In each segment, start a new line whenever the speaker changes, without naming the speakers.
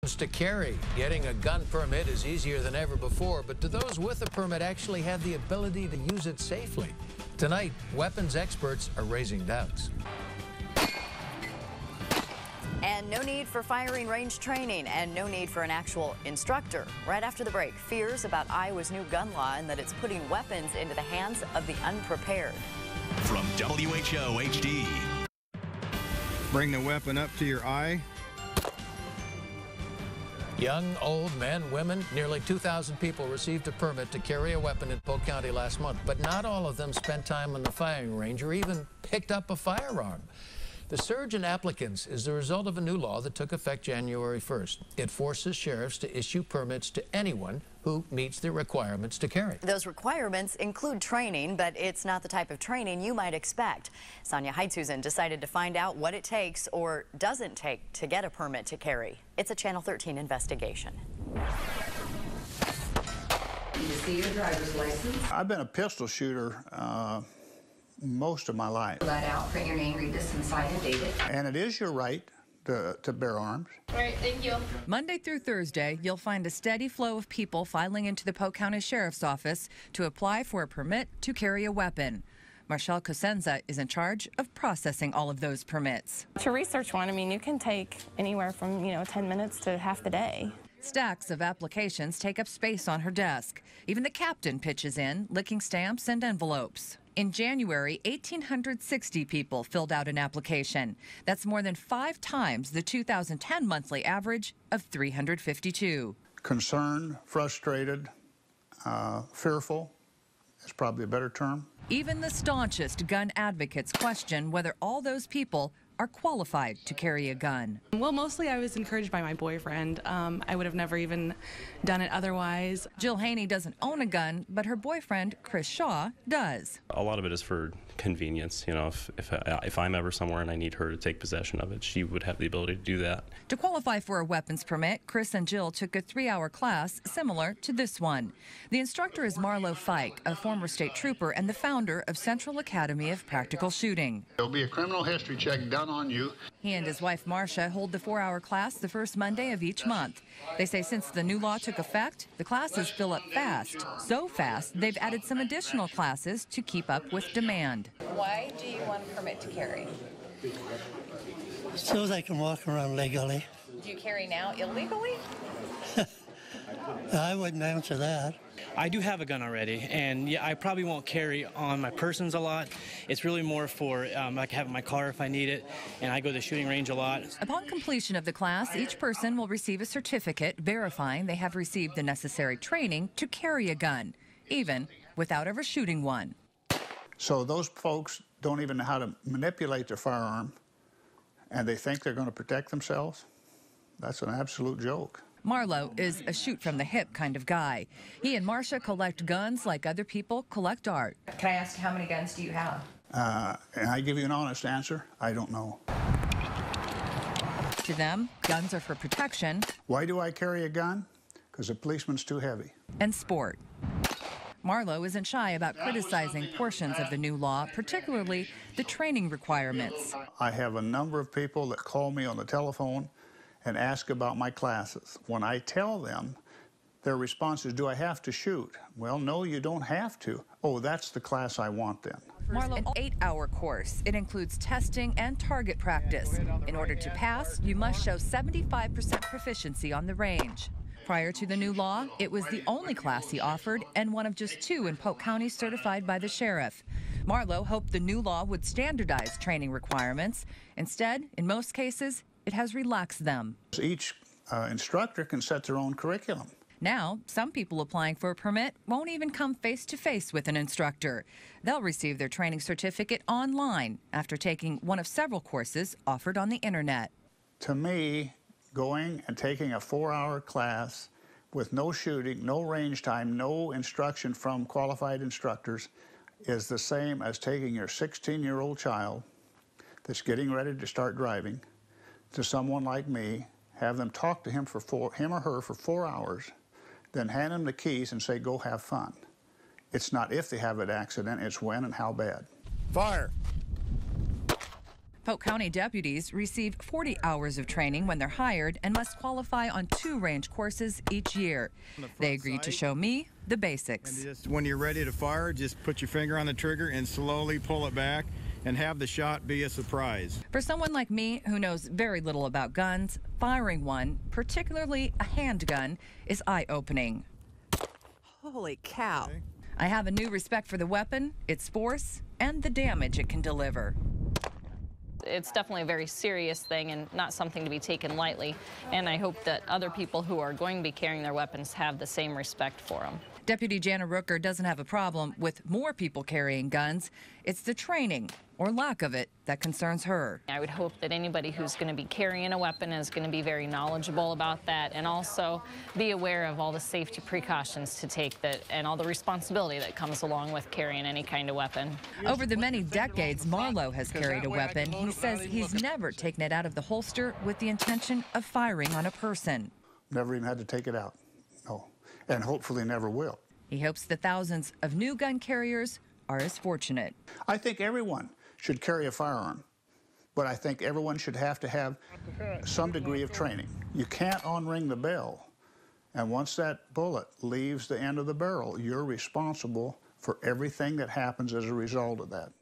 To carry. Getting a gun permit is easier than ever before, but do those with a permit actually have the ability to use it safely? Tonight, weapons experts are raising doubts.
And no need for firing range training and no need for an actual instructor. Right after the break, fears about Iowa's new gun law and that it's putting weapons into the hands of the unprepared.
From WHO HD.
Bring the weapon up to your eye.
Young, old, men, women, nearly 2,000 people received a permit to carry a weapon in Polk County last month, but not all of them spent time on the firing range or even picked up a firearm. The surge in applicants is the result of a new law that took effect January 1st. It forces sheriffs to issue permits to anyone who meets the requirements to carry.
Those requirements include training, but it's not the type of training you might expect. Sonia Heitzusen decided to find out what it takes or doesn't take to get a permit to carry. It's a Channel 13 investigation.
You see your driver's license?
I've been a pistol shooter most of my life.
Fill that out, print your name, read this inside and date it.
And it is your right to bear arms.
All right, thank you.
Monday through Thursday, you'll find a steady flow of people filing into the Polk County Sheriff's Office to apply for a permit to carry a weapon. Marshall Cosenza is in charge of processing all of those permits.
To research one, I mean, you can take anywhere from, 10 minutes to half the day.
Stacks of applications take up space on her desk. Even the captain pitches in, licking stamps and envelopes. In January, 1,860 people filled out an application. That's more than 5 times the 2010 monthly average of 352.
Concerned, frustrated, fearful is probably a better term.
Even the staunchest gun advocates question whether all those people are qualified to carry a gun.
Well, mostly I was encouraged by my boyfriend. I would have never even done it otherwise.
Jill Haney doesn't own a gun, but her boyfriend, Chris Shaw, does.
A lot of it is for convenience. If I'm ever somewhere and I need her to take possession of it, she would have the ability to do that.
To qualify for a weapons permit, Chris and Jill took a 3-hour class similar to this one. The instructor is Marlo Fike, a former state trooper and the founder of Central Academy of Practical Shooting.
There'll be a criminal history check done on you.
He and his wife Marcia hold the 4-hour class the first Monday of each month. They say since the new law took effect, the classes fill up fast. So fast, they've added some additional classes to keep up with demand.
Why do you want a permit to carry?
So they can walk around legally.
Do you carry now illegally?
I wouldn't answer that.
I do have a gun already, and yeah, I probably won't carry on my persons a lot. It's really more for I can have it in my car if I need it, and I go to the shooting range a lot.
Upon completion of the class, each person will receive a certificate verifying they have received the necessary training to carry a gun, even without ever shooting one.
So those folks don't even know how to manipulate their firearm, and they think they're going to protect themselves? That's an absolute joke.
Marlo is a shoot-from-the-hip kind of guy. He and Marcia collect guns like other people collect art.
Can I ask how many guns do you have?
And I give you an honest answer, I don't know.
To them, guns are for protection.
Why do I carry a gun? Because a policeman's too heavy.
And sport. Marlo isn't shy about criticizing portions of the new law, particularly the training requirements.
I have a number of people that call me on the telephone and ask about my classes. When I tell them, their response is, do I have to shoot? Well, no, you don't have to. Oh, that's the class I want then.
Marlo, an 8-hour course. It includes testing and target practice. In order to pass, you must show 75% proficiency on the range. Prior to the new law, it was the only class he offered and one of just 2 in Polk County certified by the sheriff. Marlo hoped the new law would standardize training requirements. Instead, in most cases, it has relaxed them.
Each instructor can set their own curriculum.
Now, some people applying for a permit won't even come face-to-face with an instructor. They'll receive their training certificate online after taking one of several courses offered on the internet.
To me, going and taking a 4-hour class with no shooting, no range time, no instruction from qualified instructors is the same as taking your 16-year-old child that's getting ready to start driving to someone like me, have them talk to him or her for 4 hours, then hand them the keys and say, go have fun. It's not if they have an accident, it's when and how bad.
Fire.
Polk County deputies receive 40 hours of training when they're hired and must qualify on 2 range courses each year. They agreed to show me the basics.
And just when you're ready to fire, just put your finger on the trigger and slowly pull it back and have the shot be a surprise.
For someone like me who knows very little about guns, firing one, particularly a handgun, is eye-opening.
Holy cow.
Okay.
I have a new respect for the weapon, its force, and the damage it can deliver.
It's definitely a very serious thing and not something to be taken lightly. And I hope that other people who are going to be carrying their weapons have the same respect for them.
Deputy Jana Rooker doesn't have a problem with more people carrying guns. It's the training, or lack of it, that concerns her.
I would hope that anybody who's going to be carrying a weapon is going to be very knowledgeable about that and also be aware of all the safety precautions to take and all the responsibility that comes along with carrying any kind of weapon.
Over the many decades Marlowe has carried a weapon, he says he's never taken it out of the holster with the intention of firing on a person.
Never even had to take it out, no, and hopefully never will.
He hopes the thousands of new gun carriers are as fortunate.
I think everyone should carry a firearm, but I think everyone should have to have some degree of training. You can't unring the bell, and once that bullet leaves the end of the barrel, you're responsible for everything that happens as a result of that.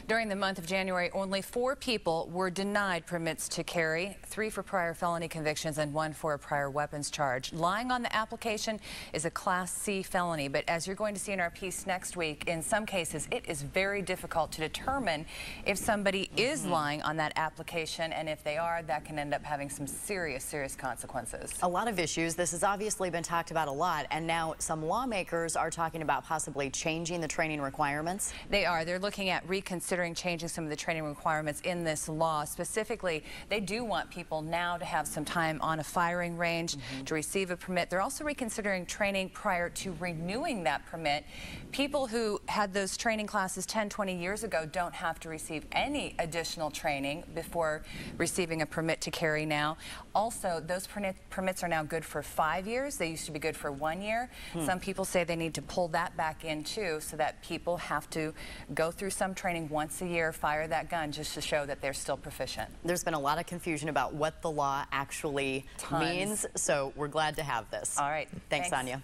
During the month of January, only 4 people were denied permits to carry, 3 for prior felony convictions and 1 for a prior weapons charge. Lying on the application is a Class C felony, but as you're going to see in our piece next week, in some cases it is very difficult to determine if somebody is lying on that application, and if they are, that can end up having some serious, serious consequences.
A lot of issues. This has obviously been talked about a lot, and now some lawmakers are talking about possibly changing the training requirements.
They are. They're looking at reconsidering changing some of the training requirements in this law. Specifically, they do want people now to have some time on a firing range to receive a permit. They're also reconsidering training prior to renewing that permit. People who had those training classes 10, 20 years ago don't have to receive any additional training before receiving a permit to carry now. Also, those permits are now good for 5 years. They used to be good for 1 year. Some people say they need to pull that back in too, so that people have to go through some training once a year, fire that gun just to show that they're still proficient.
There's been a lot of confusion about what the law actually means, so we're glad to have this.
All right.
Thanks, Sonia.